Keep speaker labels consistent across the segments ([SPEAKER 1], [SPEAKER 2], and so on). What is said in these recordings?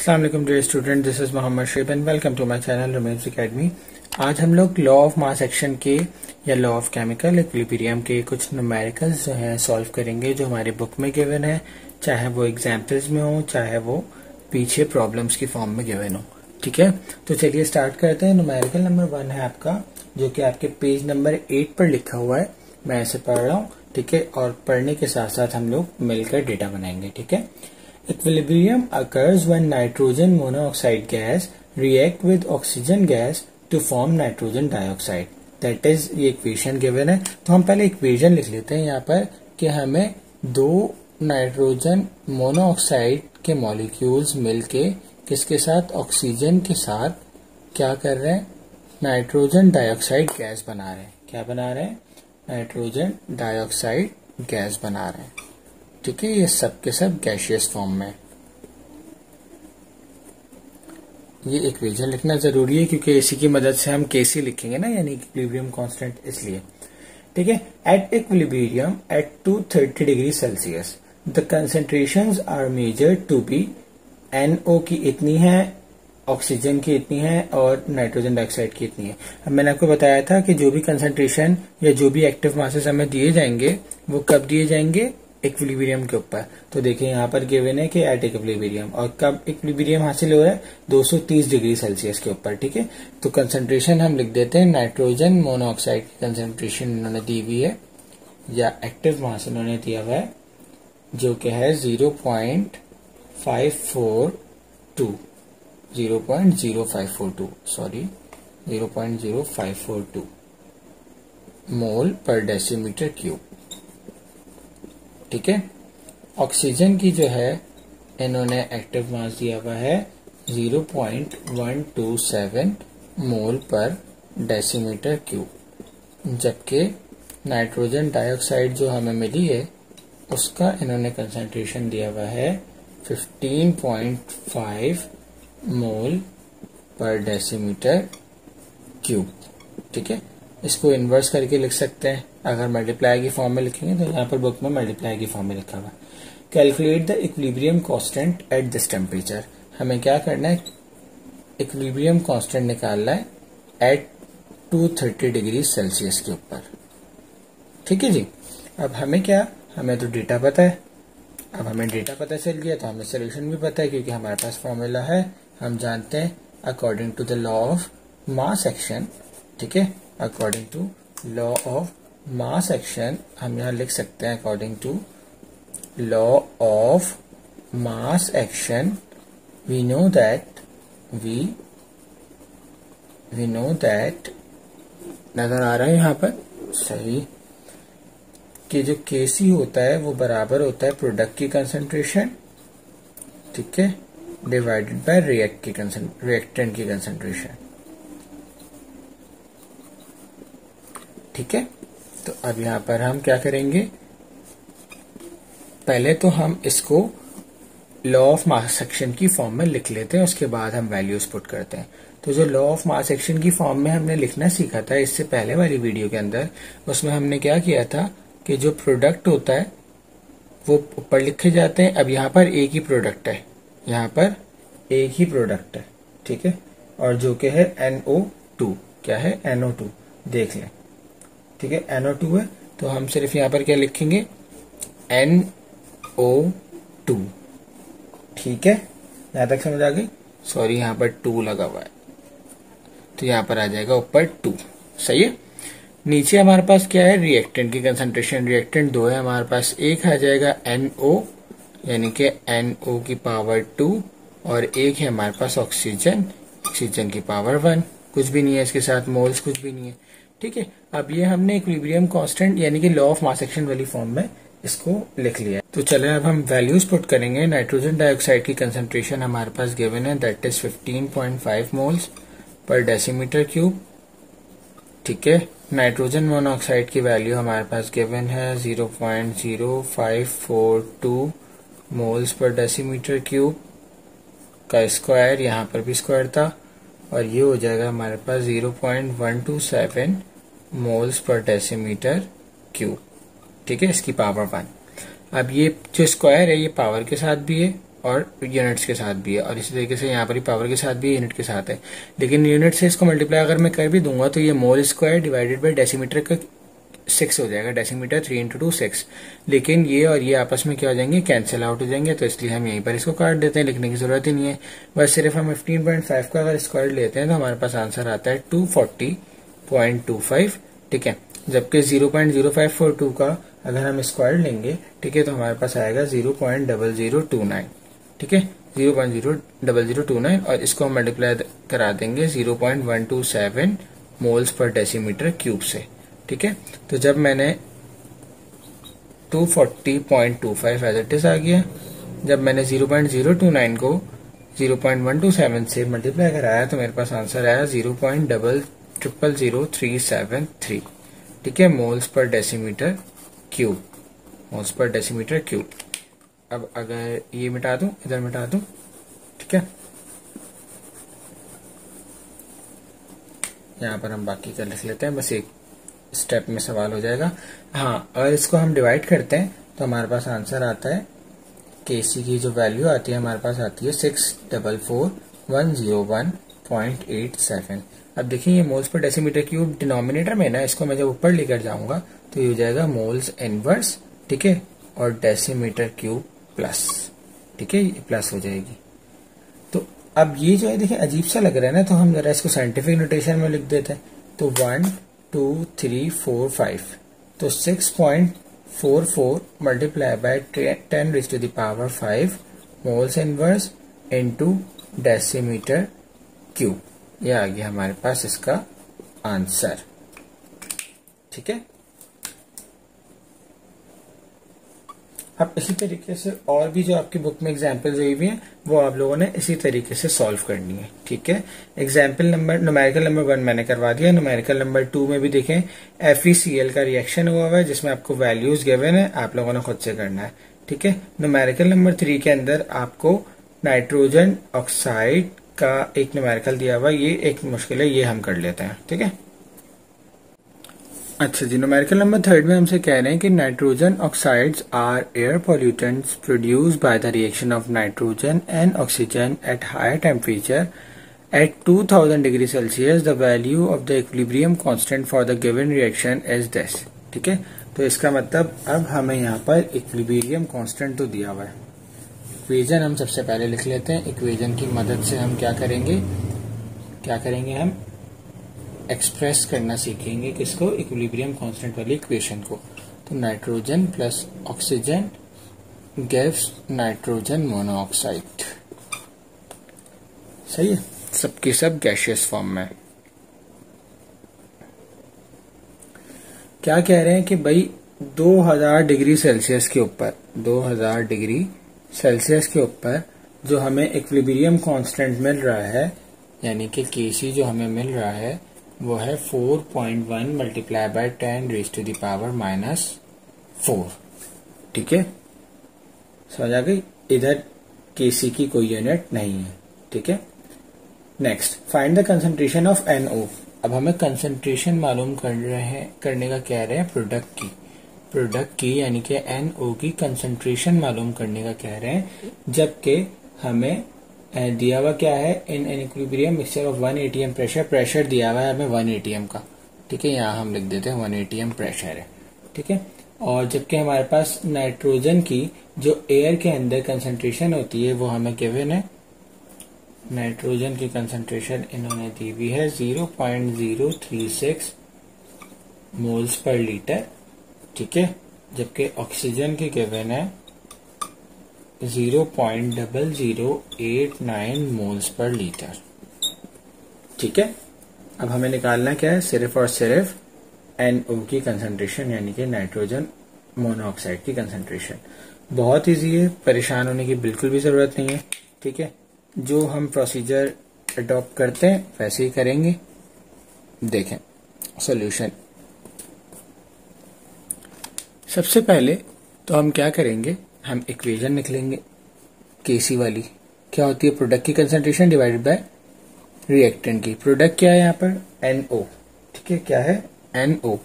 [SPEAKER 1] अस्सलाम वालेकुम dear student, this is Mohammad Sheb and welcome to my channel Romance academy. आज हम लोग लॉ ऑफ मास एक्शन के या लॉ ऑफ केमिकल इक्विलिब्रियम के कुछ न्यूमेरिकल्स जो हैं सॉल्व करेंगे, जो हमारे बुक में गिवन है, चाहे वो एग्जाम्पल्स में हो चाहे वो पीछे प्रॉब्लम्स की फॉर्म में गिवन हो। ठीक है, तो चलिए स्टार्ट करते हैं। न्यूमेरिकल नंबर 1 है आपका, जो कि आपके पेज नंबर 8 पर लिखा हुआ है। मैं ऐसे पढ़ रहा हूँ, ठीक है, और पढ़ने के साथ साथ हम लोग मिलकर डेटा बनाएंगे। ठीक है, equilibrium occurs when nitrogen monoxide gas react with oxygen gas to form nitrogen dioxide. That is, ये इक्वेशन गिवन है, तो हम पहले इक्वेशन लिख लेते हैं यहाँ पर कि हमें दो नाइट्रोजन मोनोऑक्साइड के मॉलिक्यूल्स मिलके किसके साथ, ऑक्सीजन के साथ क्या कर रहे हैं, नाइट्रोजन डाइऑक्साइड गैस बना रहे हैं। क्या बना रहे हैं? नाइट्रोजन डाइऑक्साइड गैस बना रहे हैं। ठीक है, ये सब के सब गैसियस फॉर्म में। ये इक्वेशन लिखना जरूरी है क्योंकि इसी की मदद से हम केसी लिखेंगे ना, यानी इक्विलिब्रियम कांस्टेंट, इसलिए। ठीक है, at equilibrium at 230 degree Celsius the concentrations are measured to be, NO की इतनी है, ऑक्सीजन की इतनी है और नाइट्रोजन डाइऑक्साइड की इतनी है। अब मैंने आपको बताया था कि जो भी कंसेंट्रेशन या जो भी एक्टिव मासेस हमें दिए जाएंगे वो कब दिए जाएंगे, इक्विलिब्रियम के ऊपर। तो देखिए यहाँ पर गिवन है कि एट इक्विलिब्रियम, और कब इक्विलिब्रियम हासिल हो रहा है, 230 डिग्री सेल्सियस के ऊपर। ठीक है, तो कंसंट्रेशन हम लिख देते हैं, नाइट्रोजन मोनोऑक्साइड की कंसंट्रेशन इन्होंने दी हुई है या एक्टिव मास इन्होंने दिया हुआ है, जो कि है 0.0542 मोल पर डेसीमीटर क्यूब। ठीक है, ऑक्सीजन की जो है इन्होंने एक्टिव मास दिया हुआ है 0.127 मोल पर डेसीमीटर क्यूब, जबकि नाइट्रोजन डाइऑक्साइड जो हमें मिली है उसका इन्होंने कंसंट्रेशन दिया हुआ है 15.5 मोल पर डेसीमीटर क्यूब। ठीक है, इसको इन्वर्स करके लिख सकते हैं। अगर मल्टीप्लाई की फॉर्म में लिखेंगे तो यहाँ पर बुक में मल्टीप्लाई की फॉर्म में लिखा हुआ है। Calculate the equilibrium constant at this temperature. हमें क्या करना है, इक्विलिब्रियम कांस्टेंट निकालना है एट 230 डिग्री सेल्सियस के ऊपर। ठीक है जी, अब हमें क्या, हमें तो डेटा पता है। अब हमें डेटा पता चल गया तो हमें सोल्यूशन भी पता है, क्योंकि हमारे पास फॉर्मूला है, हम जानते हैं according to the law of mass action. ठीक है, according to law of mass action हम यहां लिख सकते हैं, according to law of mass action we know that नजर आ रहा है यहाँ पर सही, कि जो केसी होता है वो बराबर होता है प्रोडक्ट की कंसंट्रेशन, ठीक है, डिवाइडेड बाय रिएक्टेंट की कंसंट्रेशन। ठीक है, तो अब यहां पर हम क्या करेंगे, पहले तो हम इसको लॉ ऑफ मास एक्शन की फॉर्म में लिख लेते हैं, उसके बाद हम वैल्यूज पुट करते हैं। तो जो लॉ ऑफ मास एक्शन की फॉर्म में हमने लिखना सीखा था इससे पहले वाली वीडियो के अंदर, उसमें हमने क्या किया था कि जो प्रोडक्ट होता है वो ऊपर लिखे जाते हैं। अब यहाँ पर एक ही प्रोडक्ट है, यहाँ पर एक ही प्रोडक्ट है। ठीक है, और जो कि है NO2, क्या है, NO2, देख लें। ठीक है, NO2 है, तो हम सिर्फ यहाँ पर क्या लिखेंगे, NO2। ठीक है, यहां तक समझ आ गई? सॉरी, यहाँ पर 2 लगा हुआ है, तो यहाँ पर आ जाएगा ऊपर 2। सही है, नीचे हमारे पास क्या है, रिएक्टेंट की कंसंट्रेशन। रिएक्टेंट 2 है हमारे पास, एक आ जाएगा NO, यानी कि NO की पावर 2, और एक है हमारे पास ऑक्सीजन, ऑक्सीजन की पावर 1। कुछ भी नहीं है इसके साथ, मोल्स कुछ भी नहीं है। ठीक है, अब ये हमने इक्विलिब्रियम कांस्टेंट यानी कि लॉ ऑफ मास एक्शन वाली फॉर्म में इसको लिख लिया। तो चले अब हम वैल्यूज पुट करेंगे। नाइट्रोजन डाइऑक्साइड की कंसंट्रेशन हमारे पास गिवन है, that is 15.5 moles per decimetre cube. ठीक है, नाइट्रोजन मोनोऑक्साइड की वैल्यू हमारे पास गिवन है 0.0542 मोल्स पर डेसीमीटर क्यूब का स्क्वायर, यहाँ पर भी स्क्वायर था, और ये हो जाएगा हमारे पास 0.127 मोल्स पर डेसीमीटर क्यूब। ठीक है, इसकी पावर 1। अब ये जो स्क्वायर है ये पावर के साथ भी है और यूनिट्स के साथ भी है, और इसी तरीके से यहाँ पर पावर के साथ भी यूनिट के साथ है। लेकिन यूनिट से इसको मल्टीप्लाई अगर मैं कर भी दूंगा तो ये mole square divided by decimetre का 6 हो जाएगा। Decimetre 3 into 2 6। लेकिन ये और ये आपस में क्या हो जाएंगे, कैंसिल आउट हो जाएंगे, तो इसलिए हम यहीं पर इसको काट देते हैं, लिखने की जरूरत ही नहीं है। बस सिर्फ हम 15.5 का अगर स्क्वायर लेते हैं तो हमारे पास आंसर आता है 240.25। ठीक है, जबकि 0.0542 का अगर हम स्क्वायर लेंगे, ठीक है, तो हमारे पास आएगा 0.0029। ठीक है, 0.0029, और इसको हम मल्टीप्लाई करा देंगे 0.127 मोल्स पर डेसीमीटर क्यूब से। ठीक है, तो जब मैंने 240.25 एज इट इज आ गया, जब मैंने 0.029 को 0.127 से मल्टीप्लाई कराया तो मेरे पास आंसर आया 0.000373। ठीक है, moles per decimetre cube, moles per decimetre cube. अब अगर ये मिटा दूं, इधर मिटा दूं, ठीक है, यहाँ पर हम बाकी का लिख लेते हैं, बस एक स्टेप में सवाल हो जाएगा। हाँ, अगर इसको हम डिवाइड करते हैं तो हमारे पास आंसर आता है, केसी की जो वैल्यू आती है हमारे पास आती है 644,101.87। अब देखिए ये moles per decimetre cube denominator में ना, इसको मैं जब ऊपर लेकर जाऊंगा तो ये हो जाएगा मोल्स इनवर्स, ठीक है, और डेसीमीटर क्यूब प्लस। ठीक है, ये प्लस हो जाएगी। तो अब ये जो है देखिए अजीब सा लग रहा है ना, तो हम जरा इसको साइंटिफिक नोटेशन में लिख देते हैं। तो 1 2 3 4 5, तो 6.44 multiply by 10 raise to the power 5 moles inverse into decimetre cube. ये आ गया हमारे पास इसका आंसर। ठीक है, अब इसी तरीके से और भी जो आपकी बुक में एग्जाम्पल्स हुई हुई हैं वो आप लोगों ने इसी तरीके से सॉल्व करनी है। ठीक है, एग्जाम्पल नंबर न्यूमेरिकल नंबर 1 मैंने करवा दिया। न्यूमेरिकल नंबर 2 में भी देखें FeCl का रिएक्शन हुआ है जिसमें आपको वैल्यूज गिवन है, आप लोगों ने खुद से करना है। ठीक है, न्यूमेरिकल नंबर 3 के अंदर आपको नाइट्रोजन ऑक्साइड का एक न्यूमेरिकल दिया हुआ, ये एक मुश्किल है, ये हम कर लेते हैं। ठीक है, अच्छा जी, न्यूमेरिकल नंबर 3 में हमसे कह रहे हैं कि nitrogen oxides are air pollutants produced by the reaction of nitrogen and oxygen at higher temperature at 2000 degree Celsius. The value of the equilibrium constant for the given reaction is this. ठीक है, तो इसका मतलब अब हमें यहाँ पर equilibrium constant तो दिया हुआ है। इक्वेशन हम सबसे पहले लिख लेते हैं। इक्वेशन की मदद से हम क्या करेंगे, हम एक्सप्रेस करना सीखेंगे किसको, इक्विलिब्रियम कांस्टेंट वाली इक्वेशन को। तो nitrogen plus oxygen gives nitrogen monoxide. सही है, सबकी सब गैसियस फॉर्म में। क्या कह रहे हैं कि भाई 2000 डिग्री सेल्सियस के ऊपर, 2000 डिग्री सेल्सियस के ऊपर जो हमें इक्विलिब्रियम कांस्टेंट मिल रहा है, यानी कि केसी जो हमें मिल रहा है वो है 4.1 multiply by 10 raise to the power -4। ठीक है, समझ आ गई। इधर केसी की कोई यूनिट नहीं है। ठीक है, next find the concentration of NO। अब हमें कंसंट्रेशन मालूम करने का कह रहे हैं प्रोडक्ट की यानी कि NO की कंसंट्रेशन मालूम करने का कह रहे हैं, जबकि हमें दिया हुआ क्या है, in equilibrium mixture of 1 atm pressure दिया हुआ है हमें 1 atm का। ठीक है, यहाँ हम लिख देते हैं 1 atm प्रेशर है। ठीक है, और जबकि हमारे पास नाइट्रोजन की जो एयर के अंदर कंसंट्रेशन होती है वो हमें गिवन है। नाइट्रोजन की कंसंट्रेशन इन्होंने दी हुई है 0.036 मोल्स पर लीटर। ठीक है, जबकि ऑक्सीजन की गिवन है 0.0089 मोल्स पर लीटर। ठीक है, अब हमें निकालना क्या है, सिर्फ और सिर्फ NO की कंसंट्रेशन यानी कि नाइट्रोजन मोनोऑक्साइड की कंसंट्रेशन। बहुत इजी है, परेशान होने की बिल्कुल भी जरूरत नहीं है। ठीक है, जो हम प्रोसीजर अडॉप्ट करते हैं वैसे ही करेंगे। देखें सॉल्यूशन, सबसे पहले तो हम क्या करेंगे, हम इक्वेशन लिख लेंगे केसी वाली। क्या होती है, प्रोडक्ट की कंसंट्रेशन डिवाइडेड बाय रिएक्टेंट की। प्रोडक्ट क्या है यहाँ पर, NO। ठीक है, क्या है, NO।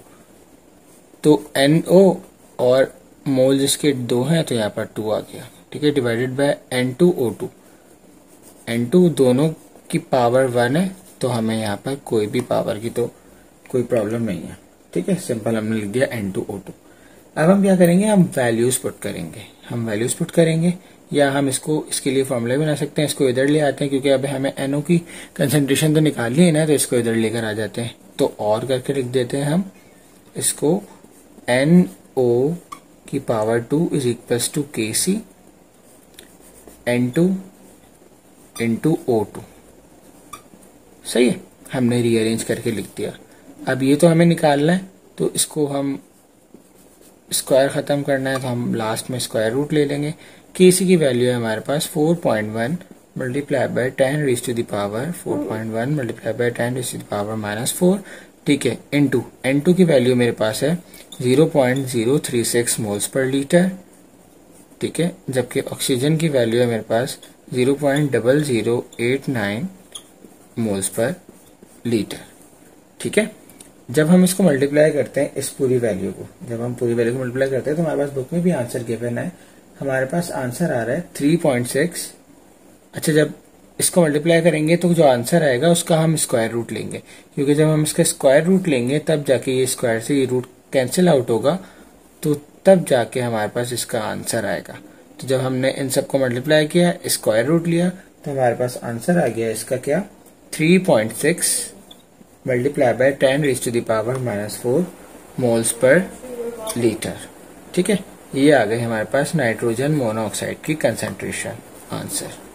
[SPEAKER 1] तो NO और मोल्स इसके 2 हैं तो यहाँ पर 2 आ गया, ठीक है, डिवाइडेड बाय N2O2। N2 दोनों की पावर 1 है तो हमें यहाँ पर कोई भी पावर की तो कोई प्रॉब्लम नहीं है, ठीक है, सिंपल हमने लिख दिया N2O2। अब हम क्या करेंगे, हम वैल्यूज पुट करेंगे या हम इसको इसके लिए फॉर्मूला बना सकते हैं। इसको इधर ले आते हैं क्योंकि अब हमें NO की कंसेंट्रेशन तो निकालनी है ना, तो इसको इधर लेकर आ जाते हैं। तो और करके लिख देते हैं हम इसको NO की power 2 is equals to Kc N2 into O2। सही है, हमने रीअरेंज करके लिख दिया। अब ये तो हमें निकालना है तो इसको हम स्क्वायर खत्म करना है तो हम लास्ट में स्क्वायर रूट ले लेंगे। Kc की वैल्यू है हमारे पास 4.1 multiply by 10 raise to the power 4.1 multiply by 10 raise to the power -4, ठीक है, इनटू N2 की वैल्यू मेरे पास है 0.036 मोल्स पर लीटर, ठीक है, जबकि ऑक्सीजन की वैल्यू है मेरे पास 0.0089 मोल्स पर लीटर, ठीक है। जब हम इसको मल्टीप्लाई करते हैं, इस पूरी वैल्यू को जब हम पूरी वैल्यू को मल्टीप्लाई करते हैं तो हमारे पास बुक में भी आंसर गिवन है। हमारे पास आंसर आ रहा है 3.6। अच्छा, जब इसको मल्टीप्लाई करेंगे तो जो आंसर आएगा उसका हम स्क्वायर रूट लेंगे, क्योंकि जब हम इसका स्क्वायर रूट लेंगे तब जाके ये स्क्वायर से ये रूट कैंसिल आउट होगा, तो तब जाके हमारे पास इसका आंसर आएगा। तो जब हमने इन सबको मल्टीप्लाई किया, स्क्वायर रूट लिया, तो हमारे पास आंसर आ गया इसका क्या, 3.6 multiply by 10 raise to the power -4 moles per litre, ठीक है। ये आ गई हमारे पास नाइट्रोजन मोनोऑक्साइड की कंसेंट्रेशन आंसर।